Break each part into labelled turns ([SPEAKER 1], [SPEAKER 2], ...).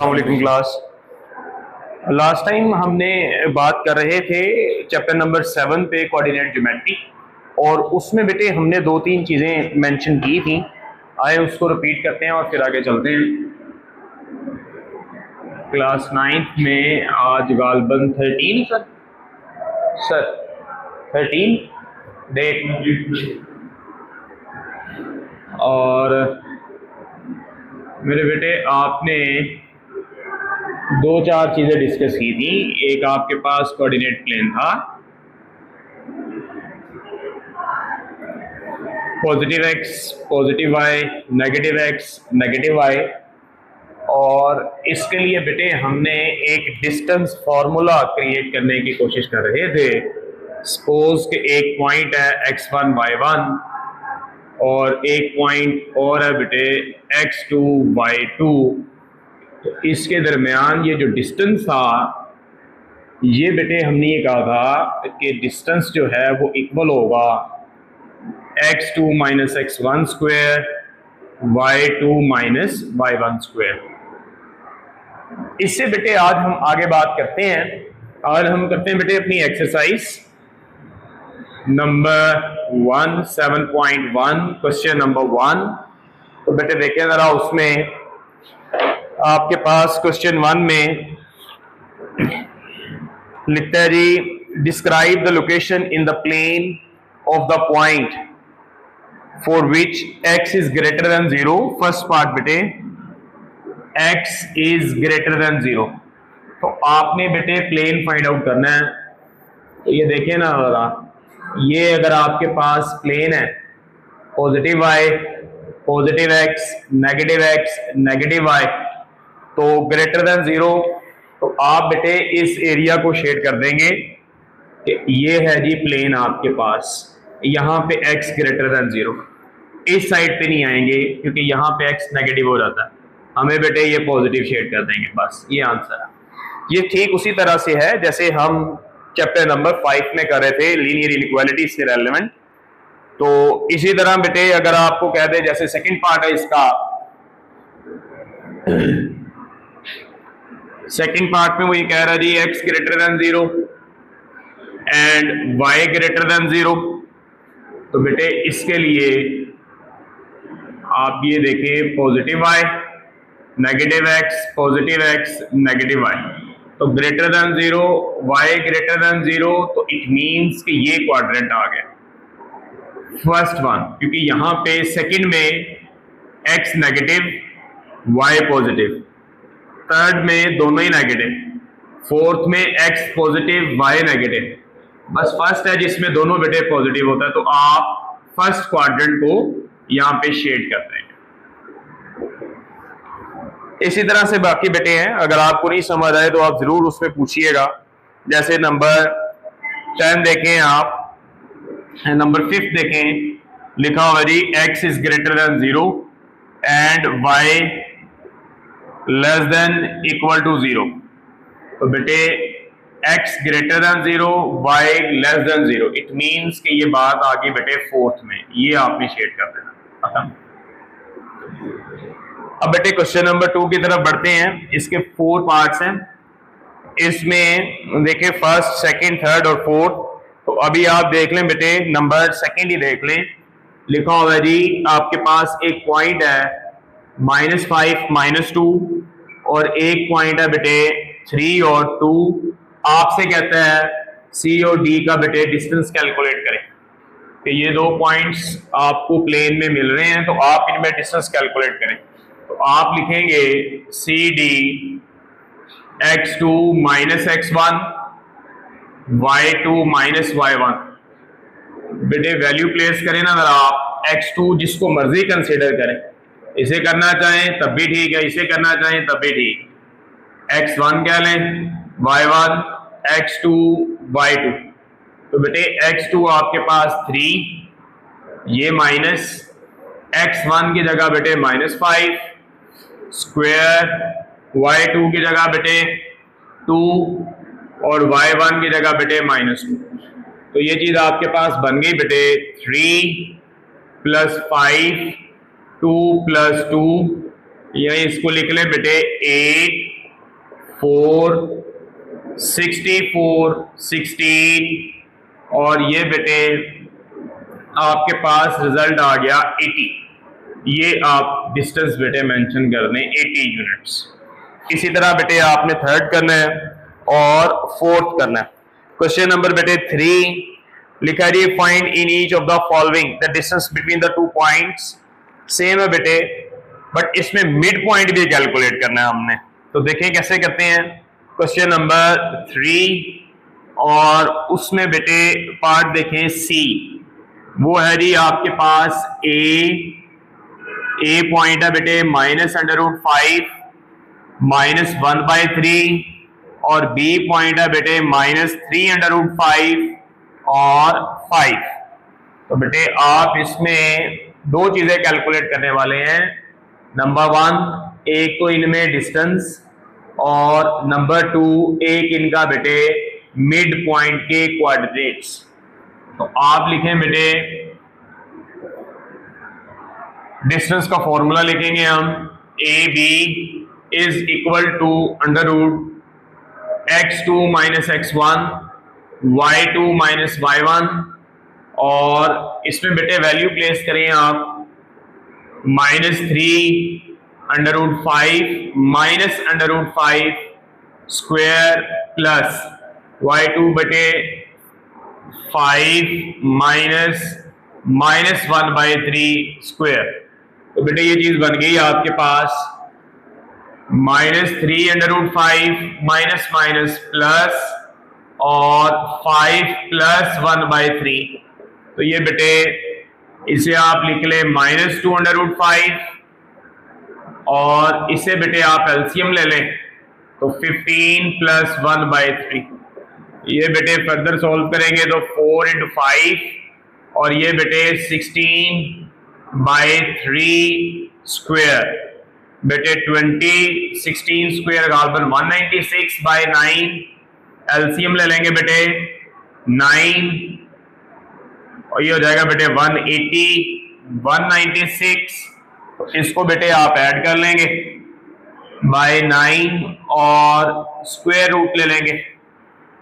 [SPEAKER 1] अस्सलामुअलैकुम class. Last time हमने बात कर रहे थे चैप्टर नंबर 7 पे कोऑर्डिनेट ज्योमेट्री, और उसमें बेटे हमने दो तीन चीज़ें मेंशन की थी। आए उसको रिपीट करते हैं और फिर आगे चलते हैं। क्लास 9th में आज गालबन 13 सर 13 डेट, और मेरे बेटे आपने दो चार चीज़ें डिस्कस की थी। एक आपके पास कोऑर्डिनेट प्लेन था, positive x positive y, negative x negative y, और इसके लिए बेटे हमने एक डिस्टेंस फार्मूला क्रिएट करने की कोशिश कर रहे थे। सपोज कि एक पॉइंट है x1 y1 और एक पॉइंट और है बेटे x2 y2। तो इसके दरमियान ये जो डिस्टेंस था, ये बेटे हमने ये कहा था कि डिस्टेंस जो है वो इक्वल होगा x2 minus x1 square y2 minus y1 square. इससे बेटे आज हम आगे बात करते हैं। आज हम करते हैं बेटे अपनी एक्सरसाइज नंबर 1 7.1 क्वेश्चन नंबर 1। तो बेटे देखें जरा, उसमें आपके पास क्वेश्चन 1 में लिखता है जी, describe the location in the plane of the point for which x is greater than 0। First part बेटे x इज ग्रेटर देन 0। तो आपने बेटे प्लेन फाइंड आउट करना है। तो ये देखें ना जरा, ये अगर आपके पास प्लेन है positive y positive x negative y, तो ग्रेटर देन 0, तो आप बेटे इस एरिया को शेड कर देंगे कि ये है जी प्लेन आपके पास। यहाँ पे x ग्रेटर देन 0, इस साइड पे नहीं आएंगे क्योंकि यहाँ पे x नेगेटिव हो जाता है। हमें बेटे ये पॉजिटिव शेड कर देंगे, बस ये आंसर है। ये ठीक उसी तरह से है जैसे हम चैप्टर नंबर 5 में कर रहे थे, लीनियर इनइक्वालिटी से रेलेवेंट। तो इसी तरह बेटे अगर आपको कह दे, जैसे सेकंड पार्ट है इसका, सेकंड पार्ट में वो ये कह रहा है जी x greater than 0 and y greater than 0। तो बेटे इसके लिए आप ये देखें, positive y negative x positive x negative y, तो greater than 0 y greater than 0, तो इट मींस कि ये क्वाड्रेंट आ गया फर्स्ट वन, क्योंकि यहां पे सेकंड में x negative y positive, third में दोनों ही नेगेटिव, फोर्थ में x पॉजिटिव y नेगेटिव। बस फर्स्ट है जिसमें दोनों बेटे पॉजिटिव होता है, तो आप फर्स्ट क्वाड्रेंट को यहां पे शेड कर देंगे। इसी तरह से बाकी बेटे हैं, अगर आपको नहीं समझ आए तो आप जरूर उसमें पूछिएगा। जैसे नंबर 10 देखें आप, नंबर 5 देखें, लिखा हुआ जी x is greater than 0 and y less than equal to 0। तो बेटे x greater than 0 y less than 0, it means कि ये बात आ गई बेटे फोर्थ में, ये आपने शेड कर देना। अब बेटे क्वेश्चन नंबर 2 की तरफ बढ़ते हैं। इसके 4 पार्ट्स हैं। इसमें देखें फर्स्ट सेकंड थर्ड और फोर्थ। तो अभी आप देख लें बेटे, नंबर सेकंड ही देख लें। लिखा हुआ है जी आपके पास एक पॉइंट है -5 -2 और एक पॉइंट है बेटे 3 और 2। आपसे कहता है C और D का बेटे डिस्टेंस कैलकुलेट करें कि ये दो पॉइंट्स आपको प्लेन में मिल रहे हैं, तो आप इनमें डिस्टेंस कैलकुलेट करें। तो आप लिखेंगे CD x2 minus x1 y2 minus y1। बेटे वैल्यू प्लेस करें ना अगर आप, x2 जिसको मर्जी कंसीडर करें, इसे करना चाहें तब भी ठीक है, इसे करना चाहें तब भी ठीक, x1 कह लें, y1 x2 y2। तो बेटे x2 आपके पास 3, ये माइनस, x1 की जगह बेटे -5 स्क्वायर, y2 की जगह बेटे 2 और y1 की जगह बेटे -2। तो ये चीज आपके पास बन गई बेटे 3 + 5 2 + 2, यही इसको लिख लें बेटे 8 4, 64, 16 और ये बेटे आपके पास रिजल्ट आ गया 80। ये आप डिस्टेंस बेटे मेंशन कर दें 80 यूनिट्स। इसी तरह बेटे आपने थर्ड करना है और फोर्थ करना है। क्वेश्चन नंबर बेटे 3 लिखा है find in each of the following the distance between the 2 points. Same है बेटे, बट इसमें मिड पॉइंट भी कैलकुलेट करना है हमने। तो देखें कैसे करते हैं। क्वेश्चन नंबर 3 और उसमें बेटे पार्ट देखें सी, वो है जी आपके पास ए पॉइंट है बेटे -√5 -1/3 और बी पॉइंट है बेटे -3√5 और 5। तो बेटे आप इसमें दो चीजें कैलकुलेट करने वाले हैं। नंबर 1 एक तो इनमें डिस्टेंस और नंबर 2 एक इनका बेटे मिड पॉइंट के कोऑर्डिनेट्स। तो आप लिखें बेटे डिस्टेंस का फॉर्मूला लिखेंगे हम A B is equal to √x2 - x1 y2 - y1 और इसमें बेटे वैल्यू प्लेस करें आप -3√5 -√5 स्क्वायर प्लस y2 बेटे 5 -1/3 स्क्वायर। तो बेटे ये चीज बन गई आपके पास -3√5 माइनस प्लस और 5 + 1/3। तो ये बेटे इसे आप लिख लें -2√5 और इसे बेटे आप एलसीएम ले लें तो 15 + 1/3। ये बेटे फर्दर सॉल्व करेंगे तो 4 × 5 और ये बेटे 16/3 स्क्वायर बेटे 20 16 स्क्वायर गालबन 196/9 एलसीएम ले लेंगे बेटे 9 और ये हो जाएगा बेटे 180 196। इसको बेटे आप ऐड कर लेंगे बाय 9 और स्क्वायर रूट ले लेंगे।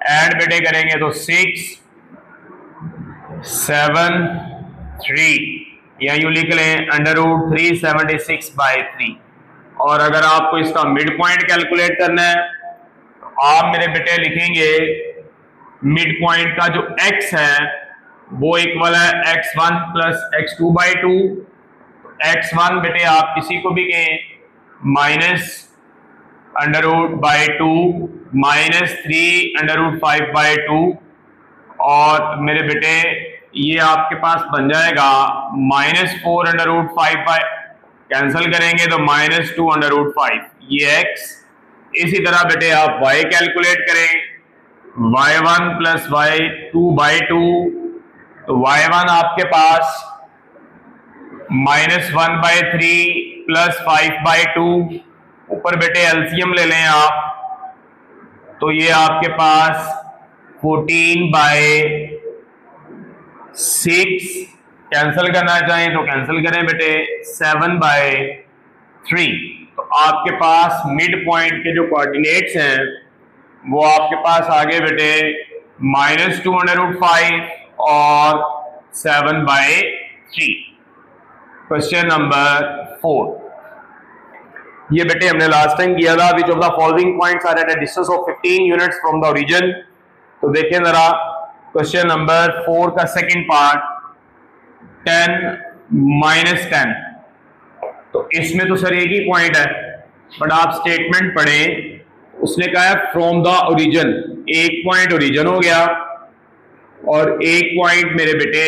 [SPEAKER 1] ऐड बेटे करेंगे तो 6 7 3 या यूं लिख लें √376/3। और अगर आपको इसका मिड पॉइंट कैलकुलेट करना है तो आप मेरे बेटे लिखेंगे मिड पॉइंट का जो x है वो इक्वल है x1 + x2/2। x1 बेटे आप किसी को भी कहें -√2 -3√5/2 और मेरे बेटे ये आपके पास बन जाएगा -4√5 कैंसिल करेंगे तो -2√5 ये x। इसी तरह बेटे आप y कैलकुलेट करें y1 + y2/2 तो y1 आपके पास -1/3 + 5/2 ऊपर बेटे एलसीएम ले लें आप तो ये आपके पास 14/6 कैंसिल करना चाहें तो कैंसिल करें बेटे 7/3। तो आपके पास मिड पॉइंट के जो कोऑर्डिनेट्स हैं वो आपके पास आगे बेटे -2√5 और 7/3। क्वेश्चन नंबर 4 ये बेटे हमने लास्ट टाइम किया था। Which of the following points are at a distance of 15 units from the origin. तो देखें जरा क्वेश्चन नंबर 4 का सेकंड पार्ट 10 - 10। तो इसमें तो सर एक ही पॉइंट है, बट आप स्टेटमेंट पढ़ें। उसने कहा है फ्रॉम द ओरिजिन, एक पॉइंट ओरिजिन हो गया और एक पॉइंट मेरे बेटे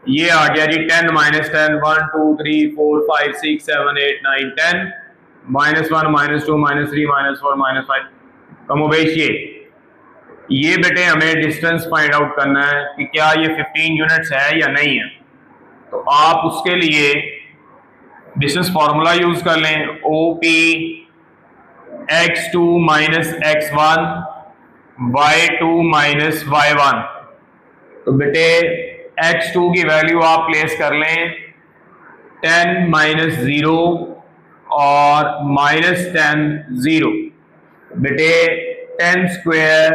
[SPEAKER 1] ये आ गया जी 10 - 10 1 2 3 4 5 6 7 8 9 10 -1 -2 -3 -4 -5 कमोबेश ये बेटे हमें डिस्टेंस फाइंड आउट करना है कि क्या ये 15 यूनिट्स है या नहीं है। तो आप उसके लिए डिस्टेंस फॉर्मूला यूज कर लें OP x2 - x1 y2 - y1। तो बेटे x2 की वैल्यू आप प्लेस कर लें 10 - 0 और -10 0। बेटे 10 square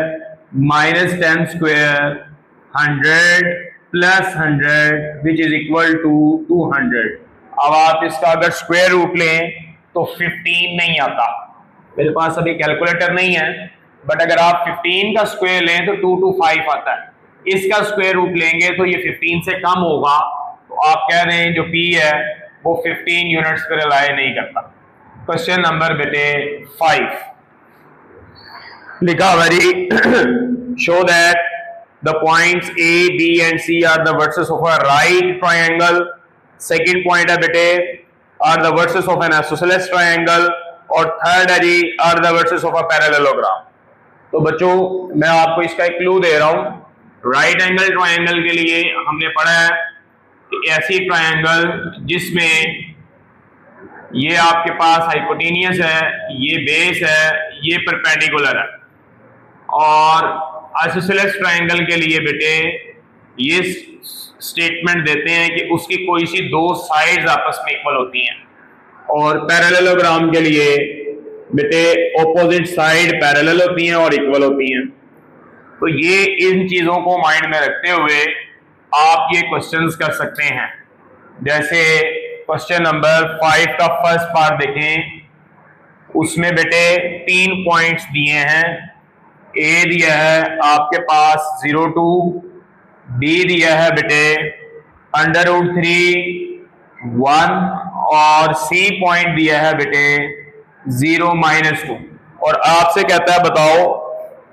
[SPEAKER 1] minus 10 square 100 plus 100 which is equal to 200। अब आप इसका अगर स्क्वायर रूट लें तो 15 नहीं आता, मेरे पास अभी कैलकुलेटर नहीं है, बट अगर आप 15 का स्क्वायर लें तो 225 आता है। इसका स्क्वायर रूट लेंगे तो ये 15 से कम होगा, तो आप कह रहे हैं जो P है वो 15 यूनिट्स पर रिलाय नहीं करता। क्वेश्चन नंबर बेटे 5 लिखा हुआ जी show that the points A, B and C are the vertices of a right triangle। Second point है बेटे are the vertices of an isosceles triangle, और थर्ड है जी are the vertices of a parallelogram। तो बच्चों मैं आपको इसका एक क्लू दे रहा हूं। राइट एंगल ट्रायंगल के लिए हमने पढ़ा है कि ऐसी ट्रायंगल जिसमें ये आपके पास हाइपोटेनियस है, ये बेस है, ये परपेंडिकुलर है, और आइसोसेलेस ट्रायंगल के लिए बेटे ये स्टेटमेंट देते हैं कि उसकी कोई सी दो साइड्स आपस में इक्वल होती हैं, और पैरेललोग्राम के लिए बेटे ऑपोजिट साइड पैरेलल होती हैं और इक्वल होती हैं। तो ये इन चीजों को माइंड में रखते हुए आप ये क्वेश्चंस कर सकते हैं। जैसे क्वेश्चन नंबर 5 का फर्स्ट पार्ट देखें, उसमें बेटे 3 पॉइंट्स दिए हैं। ए दिया है आपके पास 0 2, बी दिया है बेटे √3 1, और सी पॉइंट दिया है बेटे 0 -2। और आपसे कहता है बताओ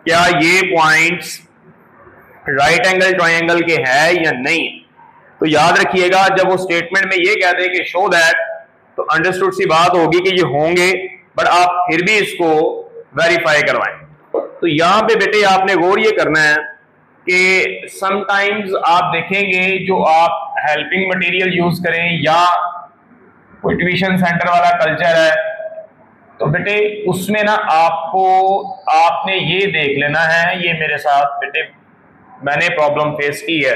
[SPEAKER 1] क्या ये पॉइंट्स राइट एंगल ट्रायंगल के हैं या नहीं। तो याद रखिएगा जब वो स्टेटमेंट में ये कहते हैं कि शो दैट, तो अंडरस्टूड सी बात होगी कि ये होंगे, बट आप फिर भी इसको वेरीफाई करवाएं। तो यहां पे बेटे आपने गौर ये करना है कि समटाइम्स आप देखेंगे जो आप हेल्पिंग मटेरियल यूज करें या कोई ट्यूशन सेंटर वाला कल्चर है, तो बेटे उसमें ना आपने ये देख लेना है, ये मेरे साथ बेटे मैंने प्रॉब्लम फेस की है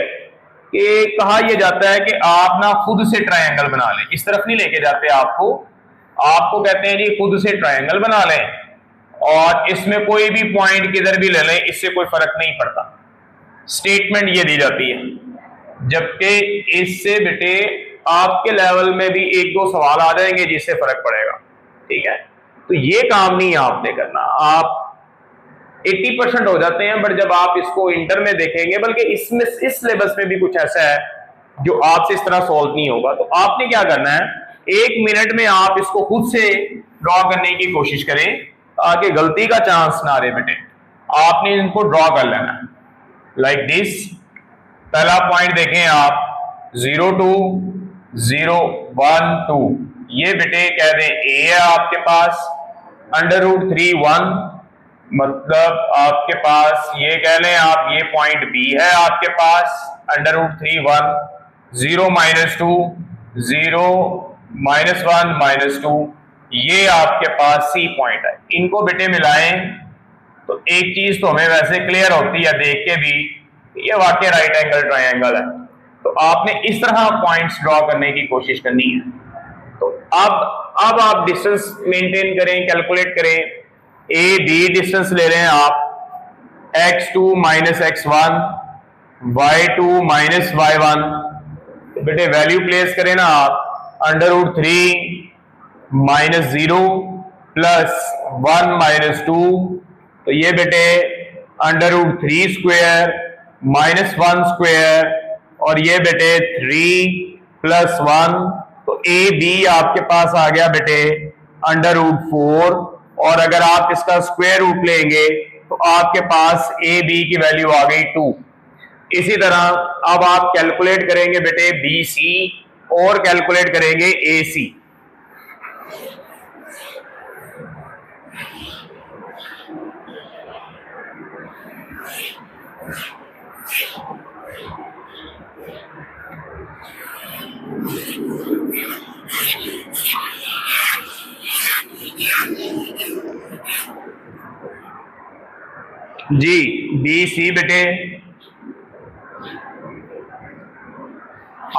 [SPEAKER 1] कि कहा यह जाता है कि आप ना खुद से ट्रायंगल बना लें। इस तरफ नहीं लेके जाते आपको कहते हैं जी खुद से ट्रायंगल बना लें, और इसमें कोई भी पॉइंट किधर भी ले लें, इससे कोई फर्क नहीं पड़ता। स्टेटमेंट ये दी जाती है, जबकि इससे बेटे आपके लेवल में भी 1-2 सवाल आ जाएंगे जिससे फर्क पड़ेगा। ठीक है, तो ये काम नहीं आपने करना। आप 80% हो जाते हैं, बट जब आप इसको इंटर में देखेंगे, बल्कि इसमें इस सिलेबस में भी कुछ ऐसा है जो आपसे इस तरह सॉल्व नहीं होगा। तो आपने क्या करना है, 1 मिनट में आप इसको खुद से ड्रॉ करने की कोशिश करें ताकि गलती का चांस ना रहे बेटे। आपने इनको ड्रॉ कर लेना है लाइक दिस। पहला पॉइंट देखें आप 0 2 0 1 2, ये बेटे कह दें ए है आपके पास, √3 1 मतलब आपके पास ये कह लें आप, ये पॉइंट बी है आपके पास √3 1, 0 -2 0 -1 -2, ये आपके पास सी पॉइंट है। इनको बेटे मिलाएं तो एक चीज तो हमें वैसे क्लियर होती है देख के भी, ये वाकई राइट एंगल ट्रायंगल है। तो आपने इस तरह पॉइंट्स ड्रॉ करने की कोशिश करनी है। तो अब आप डिस्टेंस मेंटेन करें, कैलकुलेट करें। ए बी डिस्टेंस ले रहे हैं आप, x2 - x1 y2 - y1। बेटे वैल्यू प्लेस करें ना आप, √3 -0 प्लस 1 -2, तो ये बेटे √3 स्क्वायर -1 स्क्वायर, और ये बेटे 3 + 1, तो ए बी आपके पास आ गया बेटे √4, और अगर आप इसका स्क्वायर रूट लेंगे तो आपके पास ए बी की वैल्यू आ गई 2। इसी तरह अब आप कैलकुलेट करेंगे बेटे बी सी और कैलकुलेट करेंगे ए सी। जी बी सी बेटे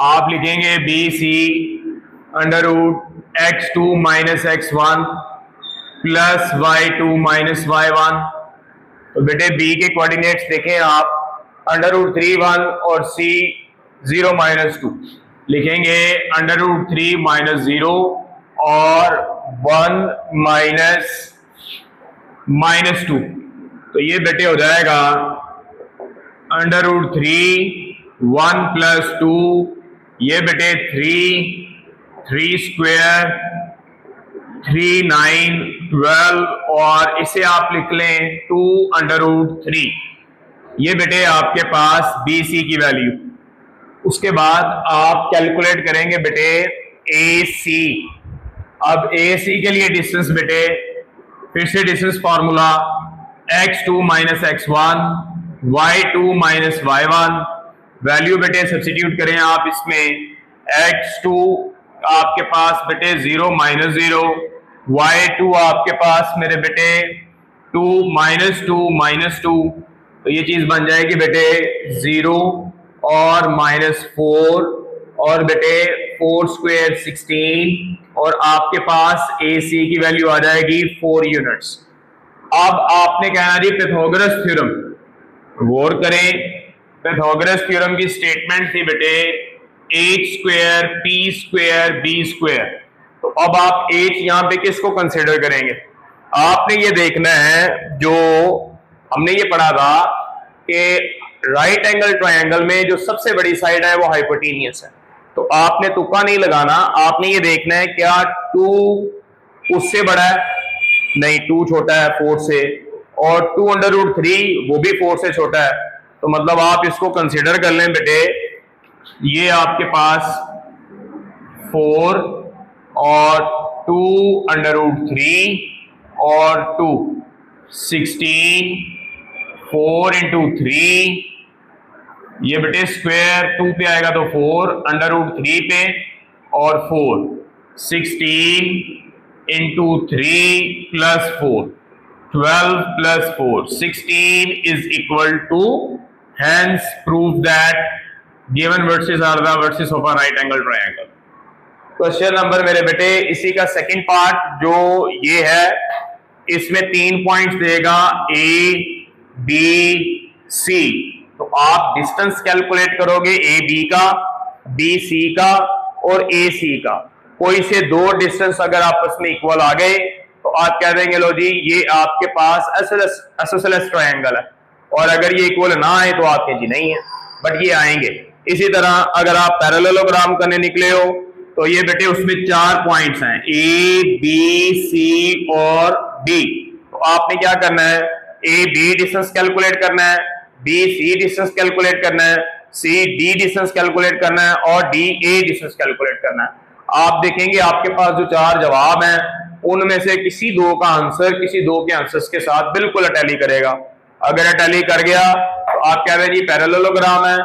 [SPEAKER 1] आप लिखेंगे B C √x2 - x1 plus y2 minus y1। तो बेटे b के कोऑर्डिनेट्स देखें आप, √3 1 और c 0 माइनस 2 लिखेंगे, √3 माइनस 0 और 1 माइनस 2। तो ये बेटे हो जाएगा √3 1 प्लस 2, ये बेटे 3 स्क्वायर 3 9 12, और इसे आप लिख लें 2 √3। ये बेटे आपके पास BC की वैल्यू। उसके बाद आप कैलकुलेट करेंगे बेटे AC। अब AC के लिए डिस्टेंस बेटे फिर से distance formula x2 minus x1 y2 minus y1। Value बेटे सब्स्टिट्यूट करें आप इसमें, x2 आपके पास बेटे 0 माइनस 0, y2 आपके पास मेरे बेटे 2 माइनस 2 माइनस 2। तो ये चीज बन जाएगी बेटे 0 और -4, और बेटे 4 स्क्वायर 16, और आपके पास AC की वैल्यू आ जाएगी 4 यूनिट्स। अब आपने कहना जी पाइथागोरस थ्योरम, गौर करें, पाइथागोरस थ्योरम की स्टेटमेंट थी बेटे h square p square b square. तो अब आप h यहाँ पे किसको कंसिडर करेंगे? आपने ये देखना है, जो हमने ये पढ़ा था कि राइट एंगल ट्रायंगल में जो सबसे बड़ी साइड है वो हाइपोटेनियस है। तो आपने तुक्का नहीं लगाना, आपने ये देखना है क्या 2 उससे बड़ा है? नहीं, 2 छोटा है 4 से, और 2 √3 वो भी 4 से छोटा है। तो मतलब आप इसको कंसिडर कर लें बेटे, ये आपके पास 4 और 2 √3 और 2 16, 4 इंटू 3, ये बेटे स्क्वायर 2 पे आएगा तो 4, √3 पे और 4 16 into 3 plus 4 12 plus 4 16 is equal to, hence prove that given vertices are the vertices of a right angle triangle। Question number मेरे बेटे इसी का सेकंड पार्ट जो ये है, इसमें 3 पॉइंट्स देगा A B C। तो आप डिस्टेंस कैलकुलेट करोगे AB का, BC का और AC का। कोई से 2 डिस्टेंस अगर आपस में इक्वल आ गए तो आप कह देंगे लो जी ये आपके पास आइसोसेलेस ट्रायंगल है, और अगर ये इक्वल ना आए तो आप कहें जी नहीं है, बट ये आएंगे। इसी तरह अगर आप पैरेललोग्राम करने निकले हो तो ये बेटे उसमें 4 पॉइंट्स हैं A B C और D। तो आपने क्या करना है, A B डिस्टेंस कैलकुलेट करना है, B C डिस्टेंस कैलकुलेट करना है, C D डिस्टेंस कैलकुलेट करना है, और D A डिस्टेंस कैलकुलेट करना है। आप देखेंगे आपके पास जो 4 जवाब हैं उनमें से किसी 2 का आंसर किसी 2 के आंसर्स के साथ बिल्कुल अटैली करेगा। अगर अटैली कर गया तो आप कह रहे हैं जी पैरेललोग्राम है,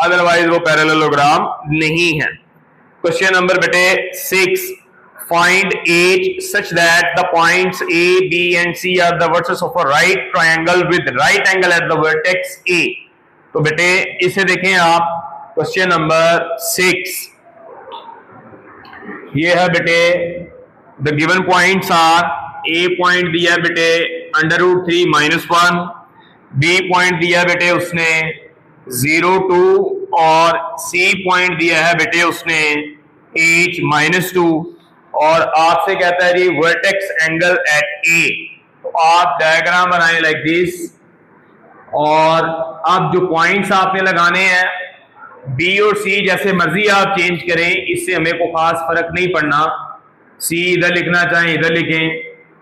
[SPEAKER 1] अदरवाइज वो पैरेललोग्राम नहीं है। क्वेश्चन नंबर बेटे 6, find H such that the points A, B and C are the vertices of a right triangle with right angle at the vertex A। तो बेटे इसे देखें आप, क्वेश्चन नंबर 6, ये है बेटे the given points are, A point दिया बेटे √3 -1, B पॉइंट दिया बेटे उसने 0 2, और C पॉइंट दिया है बेटे उसने H -2, और आपसे कहता है जी वर्टेक्स एंगल एट A। तो आप डायग्राम बनाए लाइक दिस, और अब जो पॉइंट्स आपने लगाने हैं B और C जैसे मर्जी आप चेंज करें, इससे हमें को खास फर्क नहीं पड़ना। C इधर लिखना चाहें इधर लिखें,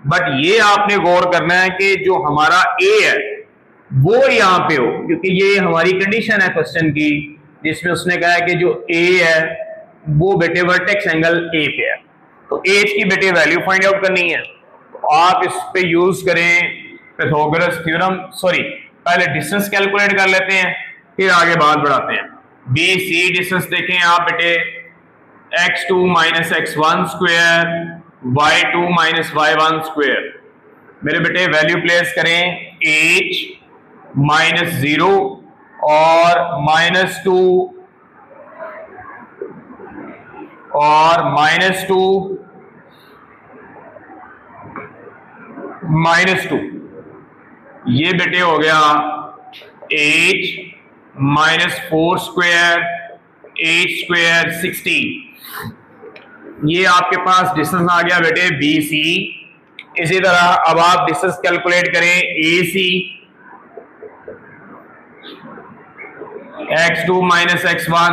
[SPEAKER 1] बट ये आपने गौर करना है कि जो हमारा A है वो यहाँ पे हो, क्योंकि ये हमारी कंडीशन है क्वेश्चन की, जिसमें उसने कहा है कि जो A है वो बेटे वर्टेक्स एंगल A पे है। तो H की बेटे वैल्यू फाइंड आउट करनी है, तो आप इस पे यूज करें पाइथागोरस थ्योरम। सॉरी, पहले डिस्टेंस कैलकुलेट कर लेते हैं फिर आगे बात बढ़ाते हैं। BC डिस्टेंस देखें आप बेटे x2 minus x1 square y2 minus y1 square. मेरे बेटे वैल्यू प्लेस करें H -0 और -2 और -2 -2, ये बेटे हो गया h -4 स्क्वायर h स्क्वायर 16। ये आपके पास डिस्टेंस आ गया बेटे BC। इसी तरह अब आप डिस्टेंस कैलकुलेट करें AC, x2 - x1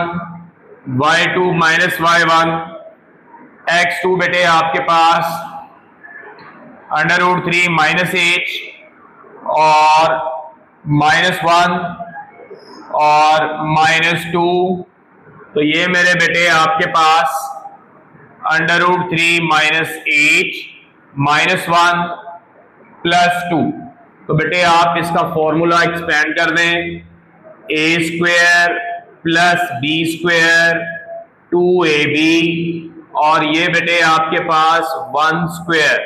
[SPEAKER 1] y2 - y1। x2 बेटे आपके पास √3 -h और -1 और -2, तो ये मेरे बेटे आपके पास √3 -h -1 +2। तो बेटे आप इसका फॉर्मूला एक्सपेंड कर दें, a² + b² 2ab, और ये बेटे आपके पास 1²,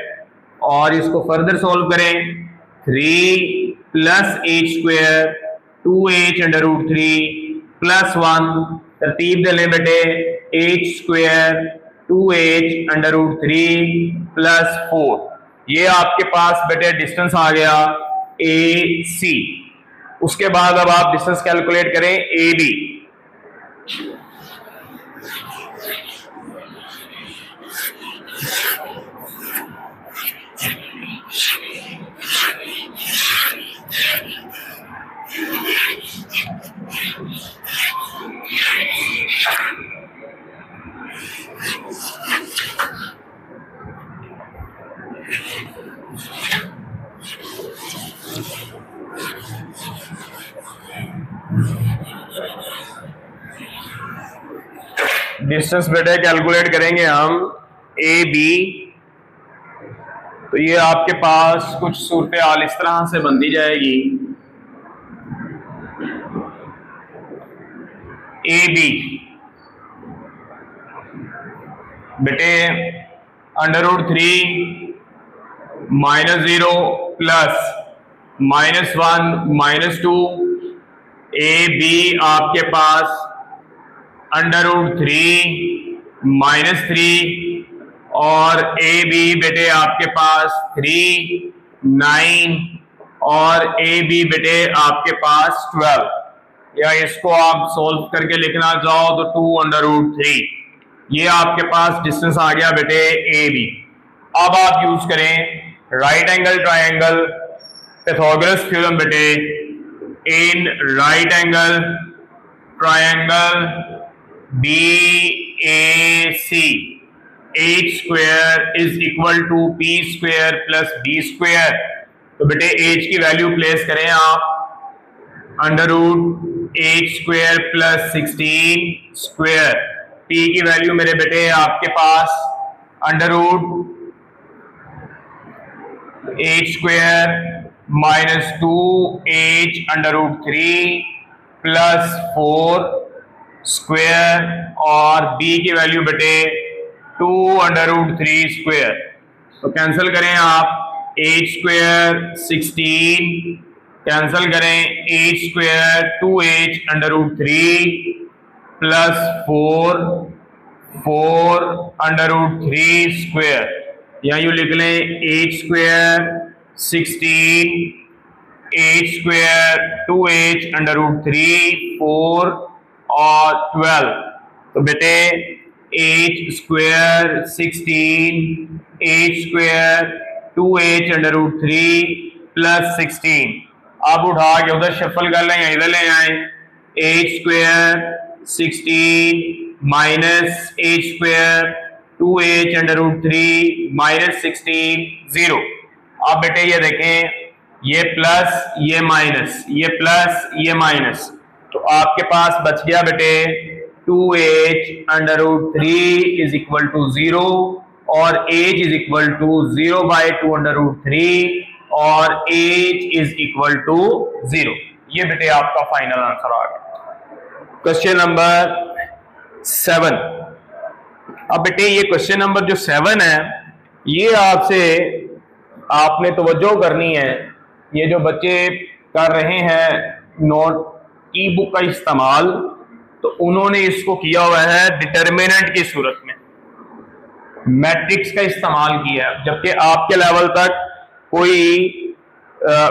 [SPEAKER 1] और इसको फर्दर सॉल्व करें 3 + h² 2h √3 +1। तरतीब दे लें बेटे h² 2h √3 +4। ये आपके पास बेटे डिस्टेंस आ गया AC। उसके बाद अब आप डिस्टेंस कैलकुलेट करें AB। डिस्टेंस बेटे कैलकुलेट करेंगे हम AB। तो ये आपके पास कुछ सूरत हाल इस तरह से बनती जाएगी, AB बेटे √3 -0 +(-1 -2) AB आपके पास √3 -3 और AB बेटे आपके पास 3 9 और AB बेटे आपके पास 12। या इसको आप सॉल्व करके लिखना चाहो तो 2√3। ये आपके पास डिस्टेंस आ गया बेटे AB। अब आप यूज करें right angle triangle Pythagoras theorem बेटे। In right angle triangle BAC h² = p² + b²। तो बेटे h की वैल्यू प्लेस करें आप √h² + 16²। p की वैल्यू मेरे बेटे आपके पास √h² -2h √3 +4² और b की वैल्यू बेटे 2√3²। तो कैंसिल करें आप h² 16 कैंसिल करें h² 2h √3 +4 4√3²। या यूं लिख लें h² 16 h² 2h √3 4 और 12। तो बेटे h² 16 h² 2h √3 +16। अब उठा के उधर शफल कर लें, इधर ले आए h² 16 -h² 2h √3 -16 0। अब बेटे ये देखें, ये प्लस ये माइनस, ये प्लस ये माइनस, तो आपके पास बच गया बेटे 2h √3 = 0 और h = 0/2√3 और h = 0। ये बेटे आपका फाइनल आंसर आ गया। Question number 7। अब बेटे ये क्वेश्चन नंबर जो 7 है, ये आपने तवज्जो करनी है। ये जो बच्चे कर रहे हैं नोट ई बुक का इस्तेमाल, तो उन्होंने इसको किया हुआ है डिटर्मिनेंट की सूरत में, मैट्रिक्स का इस्तेमाल किया है, जबकि आपके लेवल तक कोई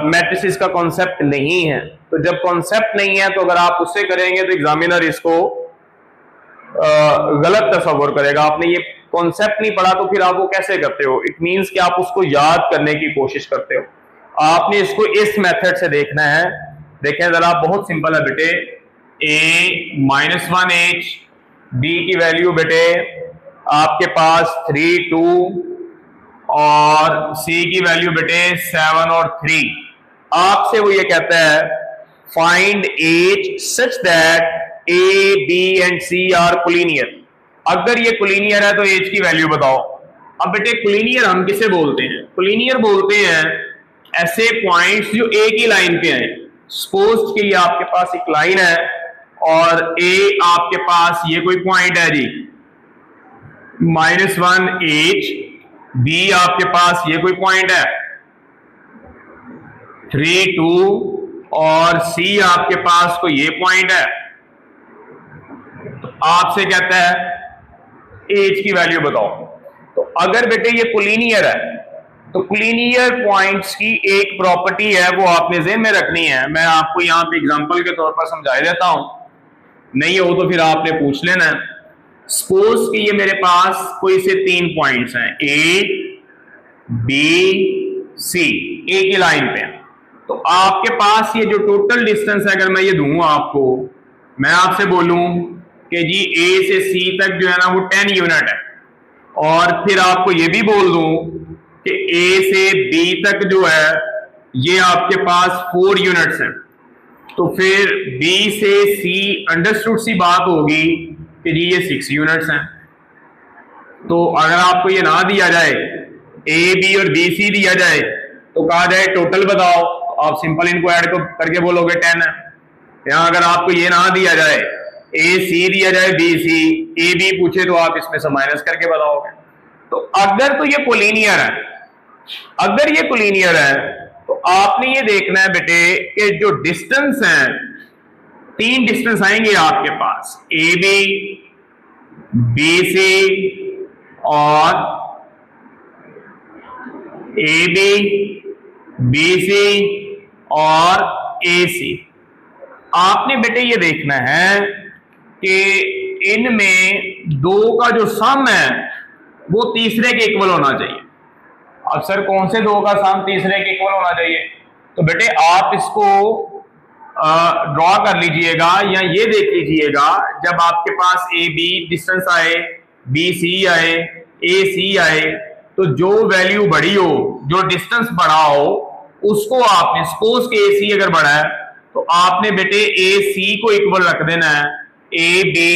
[SPEAKER 1] मैट्रिसेस का कॉन्सेप्ट नहीं है। तो जब कॉन्सेप्ट नहीं है तो अगर आप उससे करेंगे तो एग्जामिनर इसको गलत तस्वर करेगा। आपने ये कॉन्सेप्ट नहीं पढ़ा तो फिर आप वो कैसे करते हो? इट मींस कि आप उसको याद करने की कोशिश करते हो। आपने इसको इस मेथड से देखना है। देखें जरा, बहुत सिंपल है बेटे। a-1h, b की वैल्यू बेटे आपके पास 3, 2 और c की वैल्यू बेटे 7 और 3। आपसे वो ये कहता है find h such that a, b and c are collinear. अगर ये कोलिनियर है तो h की वैल्यू बताओ। अब बेटे कोलिनियर हम किसे बोलते हैं? कोलिनियर बोलते हैं ऐसे पॉइंट्स जो एक ही लाइन पे हैं। सपोज के ये आपके पास एक लाइन है और a आपके पास ये कोई पॉइंट है जी -1h, b आपके पास ये कोई पॉइंट है 3, 2 और c आपके पास कोई ये पॉइंट है। तो आपसे कहता है h की वैल्यू बताओ। तो अगर बेटे ये कोलिनियर है तो कोलिनियर पॉइंट्स की एक प्रॉपर्टी है, वो आपने ज़हन में रखनी है। मैं आपको यहां पे एग्जांपल के तौर पर समझा देता हूं, नहीं हो तो फिर आपने पूछ लेना है। सपोज कि ये मेरे पास कोई से 3 पॉइंट्स हैं a, b, c, एक ही लाइन पे। तो आपके पास ये जो टोटल डिस्टेंस है, अगर मैं ये दूं आपको, मैं आपसे बोलूं कि जी a से c तक जो है ना वो 10 यूनिट है, और फिर आपको ये भी बोल दूं कि a से b तक जो है ये आपके पास 4 यूनिट्स हैं, तो फिर b से c अंडरस्टूड सी बात होगी कि जी ये 6 यूनिट्स हैं। तो अगर आपको ये ना दिया जाए, a, b और b, c दिया जाए, तो कहा जाए टोटल बताओ, तो आप सिंपल इनको ऐड करके बोलोगे 10 है। यहां अगर आपको ये ना दिया जाए, a, c दिया जाए, b, c, a, b पूछे तो आप इसमें से माइनस करके बताओगे। तो अगर तो ये कोलिनियर है, अगर ये कोलिनियर है तो आपने ये देखना है बेटे कि जो डिस्टेंस है, 3 डिस्टेंस आएंगे आपके पास, ए बी, बी सी और ए बी सी और ए सी। आपने बेटे ये देखना है कि इनमें 2 का जो सम है वो तीसरे के इक्वल होना चाहिए। अब सर कौन से 2 का सम तीसरे के इक्वल होना चाहिए? तो बेटे आप इसको ड्रॉ कर लीजिएगा या ये देख लीजिएगा, जब आपके पास ए बी डिस्टेंस आए, बी सी आए, ए सी आए, तो जो वैल्यू बड़ी हो, जो डिस्टेंस बड़ा हो, उसको आपने, सपोज के ए सी अगर बड़ा है तो आपने बेटे ए सी को इक्वल रख देना है A B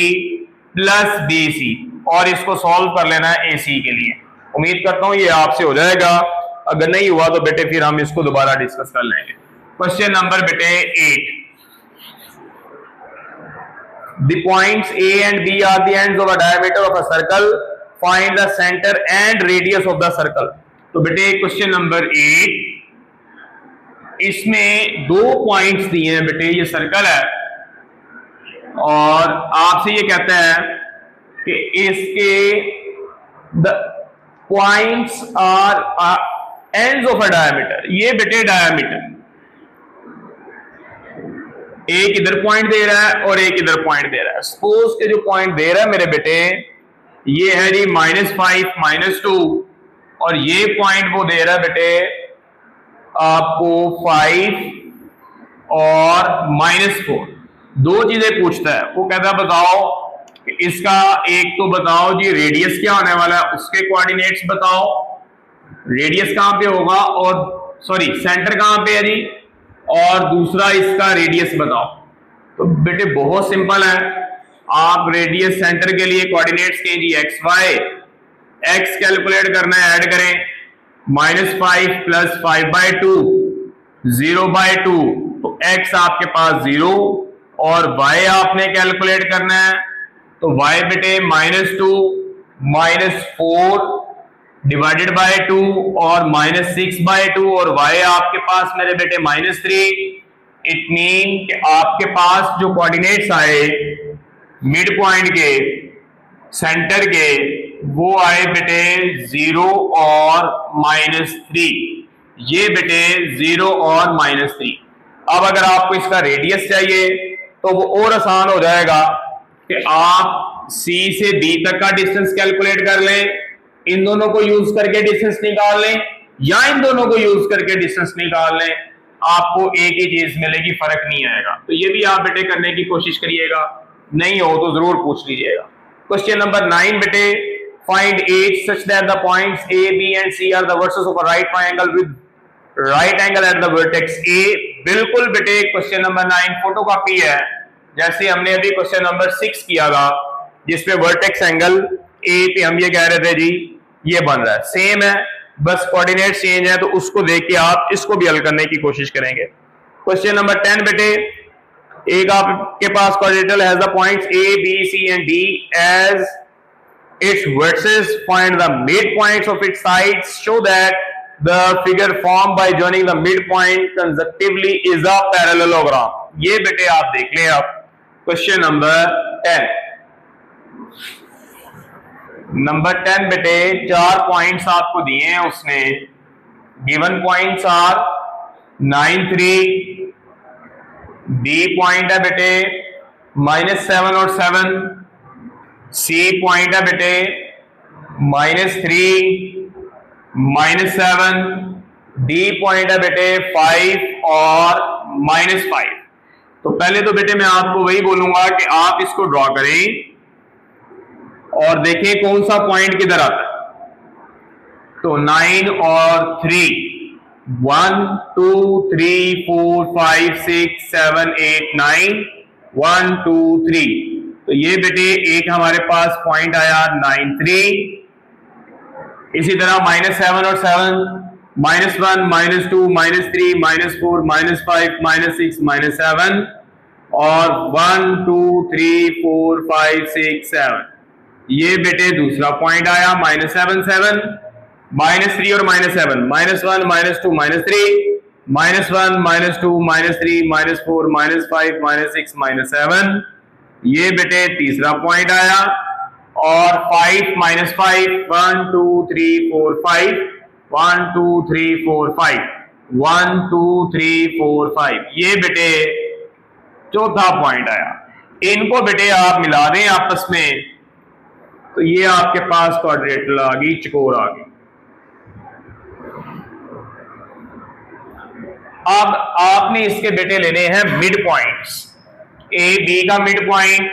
[SPEAKER 1] plus B C, और इसको सॉल्व कर लेना है ए सी के लिए। उम्मीद करता हूं ये आपसे हो जाएगा। अगर नहीं हुआ तो बेटे फिर हम इसको दोबारा डिस्कस कर लेंगे। क्वेश्चन नंबर बेटे 8, the points A and B are the ends of a diameter of a circle, find the center and radius of the circle। तो बेटे क्वेश्चन नंबर 8, इसमें 2 पॉइंट्स दिए हैं बेटे, ये सर्कल है और आपसे ये कहता है कि इसके the points are ends of a diameter. ये बेटे डायमीटर, एक इधर पॉइंट दे रहा है और एक इधर पॉइंट दे रहा है। सपोज के जो पॉइंट दे रहा है मेरे बेटे ये है जी -5, -2, और ये पॉइंट वो दे रहा है बेटे आपको 5 और -4। 2 चीजें पूछता है, वो कहता है बताओ कि इसका एक तो बताओ जी रेडियस क्या होने वाला है, उसके कोऑर्डिनेट्स बताओ, रेडियस कहां पे होगा, और सॉरी सेंटर कहां पे है जी, और दूसरा इसका रेडियस बताओ। तो बेटे बहुत सिंपल है, आप रेडियस सेंटर के लिए कोऑर्डिनेट्स के जी एक्स वाई, एक्स कैलकुलेट करना है, ऐड करें -5 + 5/2 0/2, तो x आपके पास 0 और y आपने कैलकुलेट करना है, तो y बेटे -2 -4 डिवाइडेड बाय 2 और -6/2, और y आपके पास मेरे बेटे -3। इट मीन कि आपके पास जो कोऑर्डिनेट्स आए मिड पॉइंट के, सेंटर के, वो आए बेटे 0 और -3। ये बेटे 0 और -3। अब अगर आपको इसका रेडियस चाहिए तो वो और आसान हो जाएगा कि आप C से B तक का डिस्टेंस कैलकुलेट कर लें, इन दोनों को यूज करके डिस्टेंस निकाल लें, या इन दोनों को यूज करके डिस्टेंस निकाल लें, आपको एक ही चीज मिलेगी, फर्क नहीं आएगा। तो ये भी आप बेटे करने की कोशिश करिएगा, नहीं हो तो जरूर पूछ लीजिएगा। क्वेश्चन नंबर 9 बेटे, find h such that the points A, B and C are the vertices of a right triangle with right angle at the vertex A। बिल्कुल बेटे क्वेश्चन नंबर 9 फोटोकॉपी है, जैसे हमने अभी क्वेश्चन नंबर 6 किया था, जिसपे वर्टेक्स एंगल A पे हम ये कह रहे थे जी ये बन रहा है, सेम है, बस कोऑर्डिनेट चेंज है, तो उसको देख के आप इसको भी हल करने की कोशिश करेंगे। क्वेश्चन नंबर 10 बेटे, एक आपके पास quadrilateral has the points A, B, C and D as its vertices, find the midpoints of its sides, show that the figure formed by joining the midpoint consecutively is a parallelogram। ये बेटे आप देख लें। आप question number 10 बेटे, 4 points आपको दिए हैं उसने। Given points are 9, 3, B point है बेटे -7 और 7, C पॉइंट है बेटे -3, -7, D पॉइंट है बेटे 5 और -5। तो पहले तो बेटे मैं आपको वही बोलूंगा कि आप इसको ड्रॉ करें और देखें कौन सा पॉइंट किधर आता है। तो 9 और 3, 1 2 3 4 5 6 7 8 9, 1 2 3। तो ये बेटे एक हमारे पास पॉइंट आया 9 3। इसी तरह -7 और 7, -1 -2 -3 -4 -5 -6 -7 और 1 2 3 4 5 6 7। ये बेटे दूसरा पॉइंट आया -7 7, -3 और -7, -1 -2 -3, -1 -2 -3 -4 -5 -6 -7। ये बेटे तीसरा पॉइंट आया और 5 -5, 1 2 3 4 5, 1 2 3 4 5, 1 2 3 4 5। ये बेटे चौथा पॉइंट आया। इनको बेटे आप मिला दें आपस में, तो ये आपके पास क्वाड्रिलेटरल आ गई, चकोर आ गई। अब आपने इसके बेटे लेने हैं मिड पॉइंट्स। A, B का मिड पॉइंट,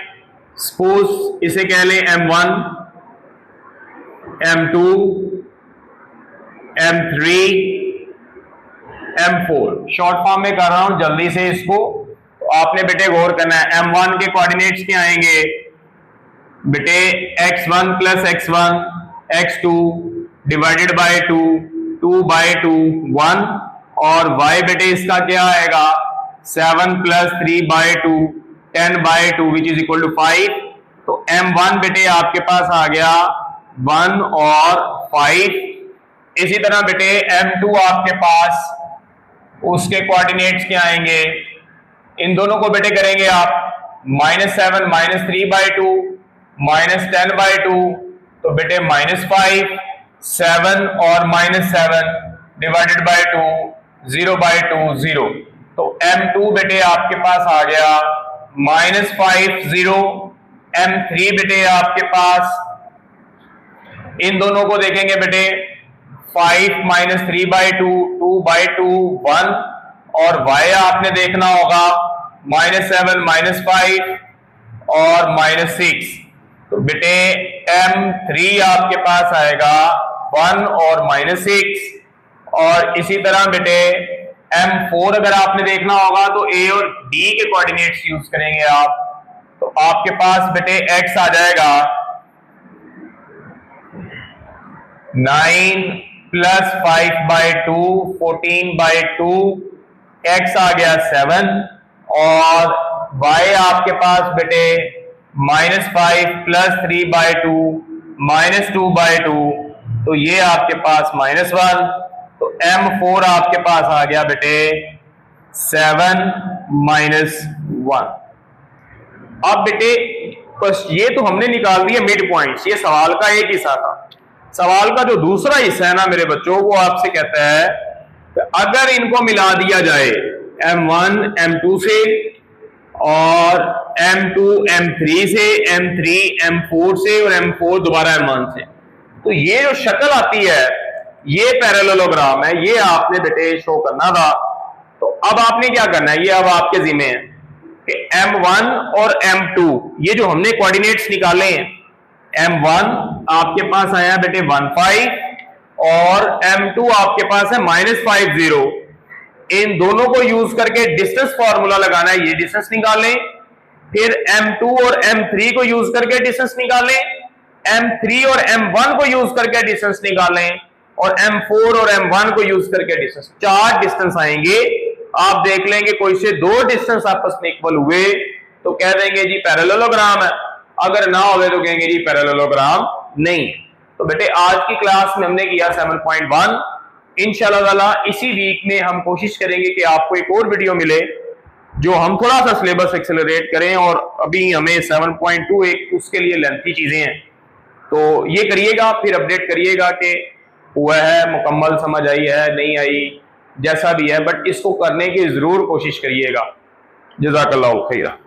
[SPEAKER 1] सपोज इसे कह लें M1, M2, M3, M4। Short form में कर रहा हूं जल्दी से इसको, तो आपने बेटे गौर करना है। M1 के कोऑर्डिनेट्स क्या आएंगे बेटे, x1 + x1 x2 divided by 2 2 bye 2 1, और y बेटे इसका क्या आएगा 7 + 3 by 2 10 by 2 which is equal to 5। तो M1 बेटे आपके पास आ गया 1 और 5। इसी तरह बेटे M2 आपके पास, उसके कोऑर्डिनेट्स क्या आएंगे, इन दोनों को बेटे करेंगे आप -7 -3 बाय 2 -10 बाय 2, तो बेटे -5 7 और -7 डिवाइडेड बाय 2 0 बाय 2 0। तो M2 बेटे आपके पास आ गया -5 0। M3 बेटे आपके पास, इन दोनों को देखेंगे बेटे 5 -3 बाय 2 2 बाय 2 1, और y आपने देखना होगा -7 -5 और -6। तो बेटे M3 आपके पास आएगा 1 और -6। और इसी तरह बेटे M4 अगर आपने देखना होगा तो A और D के कोऑर्डिनेट्स यूज करेंगे आप, तो आपके पास बेटे x आ जाएगा 9 + 5 बाय 2 14 बाय 2, x आ गया 7, और y आपके पास बेटे -5 + 3 बाय 2 -2 बाय 2, तो ये आपके पास -1। तो M4 आपके पास आ गया बेटे 7 -1। अब बेटे बस ये तो हमने निकाल दिया मिड पॉइंट्स, ये सवाल का एक हिस्सा था। सवाल का जो दूसरा हिस्सा है ना मेरे बच्चों, वो आपसे कहता है तो अगर इनको मिला दिया जाए M1 M2 से और M2 M3 से, M3 M4 से और M4 दोबारा M1 से, तो ये जो शक्ल आती है ये पैरेललोग्राम है, ये आपने बेटे शो करना था। तो अब आपने क्या करना है, ये अब आपके जिम्मे है कि M1 और M2 ये जो हमने कोऑर्डिनेट्स निकाले हैं, M1 आपके पास आया बेटे 15 और M2 आपके पास है -50। इन दोनों को यूज करके डिस्टेंस फॉर्मूला लगाना है, ये डिस्टेंस निकालें। फिर M2 और M3 को यूज करके डिस्टेंस निकालें, M3 और M1 को यूज करके डिस्टेंस निकालें और M4 और M1 को यूज करके डिस्टेंस। 4 डिस्टेंस आएंगे। आप देख लेंगे कोई से 2 डिस्टेंस आपस में इक्वल हुए तो कह देंगे जी पैरेललोग्राम है, अगर ना हुए तो कहेंगे जी पैरेललोग्राम नहीं। तो बेटे आज की क्लास में हमने किया 7.1। इंशाल्लाह ताला इसी वीक में हम कोशिश करेंगे कि आपको एक और वीडियो मिले जो हम थोड़ा सा सिलेबस एक्सेलरेट करें, और अभी हमें 7.2 एक उसके लिए लेंथी चीजें हैं, तो ये करिएगा, फिर अपडेट करिएगा कि हुआ है, मुकम्मल समझ आई है नहीं आई, जैसा भी है, बट इसको करने की जरूर कोशिश करिएगा। जज़ाकल्लाहु खैरा।